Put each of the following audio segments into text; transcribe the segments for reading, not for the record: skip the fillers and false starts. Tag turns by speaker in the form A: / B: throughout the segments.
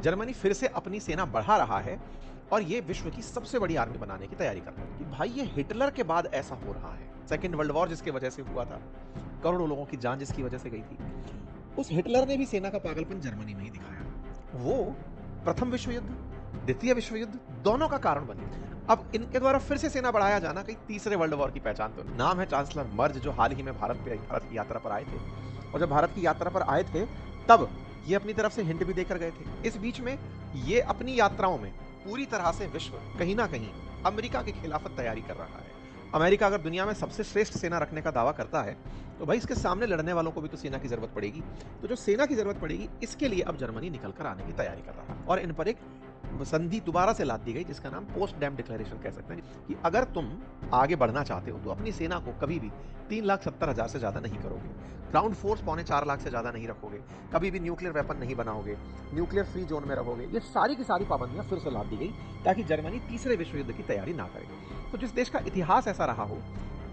A: Germany फिर से अपनी सेना बढ़ा रहा है और ये विश्व की सबसे बड़ी आर्मी बनाने की तैयारी कर रहा है कि भाई ये हिटलर के बाद ऐसा हो रहा है। सेकेंड वर्ल्ड वॉर जिसकी वजह से हुआ था, करोड़ों लोगों की जान जिसकी वजह से गई थी, उस हिटलर ने भी सेना का पागलपन जर्मनी में ही दिखाया। वो प्रथम विश्व युद्ध, द्वितीय विश्व युद्ध दोनों का कारण बने। अब इनके द्वारा फिर से सेना बढ़ाया जाना कहीं तीसरे वर्ल्ड वॉर की पहचान तो नहीं। नाम है चांसलर मर्ज, जो हाल ही में भारत की यात्रा पर आए थे, और जब भारत की यात्रा पर आए थे तब ये अपनी तरफ से हिंट भी देकर गए थे। इस बीच में ये अपनी यात्राओं में पूरी तरह से विश्व कहीं ना कहीं अमेरिका के खिलाफ तैयारी कर रहा है। अमेरिका अगर दुनिया में सबसे श्रेष्ठ सेना रखने का दावा करता है तो भाई इसके सामने लड़ने वालों को भी तो सेना की जरूरत पड़ेगी। तो जो सेना की जरूरत पड़ेगी इसके लिए अब जर्मनी निकल कर आने की तैयारी कर रहा है, और इन पर एक संधि दोबारा से लाद दी गई जिसका नाम पोस्ट डैम डिक्लेरेशन कह सकते हैं कि अगर तुम आगे बढ़ना चाहते हो तो अपनी सेना को कभी भी 3,70,000 से ज्यादा नहीं करोगे, ग्राउंड फोर्स 3.25 लाख से ज्यादा नहीं रखोगे, कभी भी न्यूक्लियर वेपन नहीं बनाओगे, न्यूक्लियर फ्री जोन में रहोगे। ये सारी की सारी पाबंदियां फिर से लाद दी गई ताकि जर्मनी तीसरे विश्व युद्ध की तैयारी ना करे। तो जिस देश का इतिहास ऐसा रहा हो,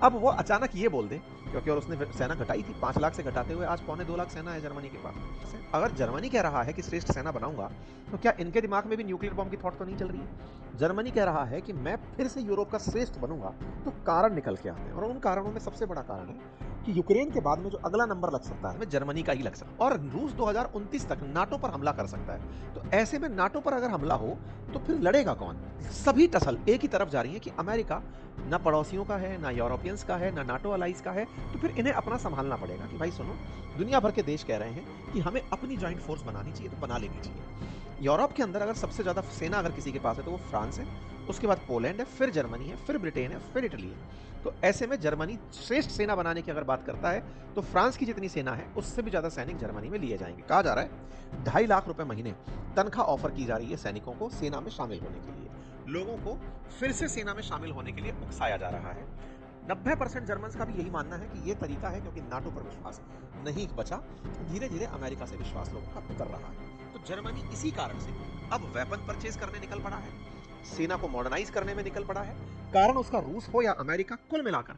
A: अब वो अचानक ये बोल दे, क्योंकि और उसने सेना घटाई थी 5 लाख से घटाते हुए आज 2.25 लाख सेना है जर्मनी के पास। अगर जर्मनी कह रहा है कि श्रेष्ठ सेना बनाऊंगा तो क्या इनके दिमाग में भी न्यूक्लियर बॉम्ब की थॉट तो नहीं चल रही है? जर्मनी कह रहा है कि मैं फिर से यूरोप का श्रेष्ठ बनूंगा, तो कारण निकल के आते हैं, और उन कारणों में सबसे बड़ा कारण है कि यूक्रेन के बाद में जो अगला नंबर लग सकता है जर्मनी का ही लग सकता है, और रूस 2029 तक नाटो पर हमला कर सकता है। तो ऐसे में नाटो पर अगर हमला हो तो फिर लड़ेगा कौन? सभी टसल एक ही तरफ जा रही है कि अमेरिका ना पड़ोसियों का है, ना यूरोपियंस का है, ना नाटो अलाइज का है, तो फिर इन्हें अपना संभालना पड़ेगा कि भाई सुनो, दुनिया भर के देश कह रहे हैं कि हमें अपनी ज्वाइंट फोर्स बनानी चाहिए, तो बना लेनी चाहिए। यूरोप के अंदर अगर सबसे ज्यादा सेना अगर किसी के पास है तो वो फ्रांस है, उसके बाद पोलैंड है, फिर जर्मनी है, फिर ब्रिटेन है, फिर इटली है। तो ऐसे में जर्मनी श्रेष्ठ सेना बनाने की अगर बात करता है तो फ्रांस की जितनी सेना है उससे भी ज्यादा सैनिक जर्मनी में लिए जाएंगे। कहा जा रहा है 2.5 लाख रुपए महीने तनख्वाह ऑफर की जा रही है सैनिकों को सेना में शामिल होने के लिए। लोगों को फिर से सेना में शामिल होने के लिए उकसाया जा रहा है। 90% जर्मन्स का भी यही मानना है कि यह तरीका है, क्योंकि नाटो पर विश्वास नहीं बचा, धीरे धीरे अमेरिका से विश्वास लोगों का उतर रहा है। तो जर्मनी इसी कारण से अब वेपन परचेज करने निकल पड़ा है, सेना को मॉडर्नाइज करने में निकल पड़ा है। कारण उसका रूस हो या अमेरिका, कुल मिलाकर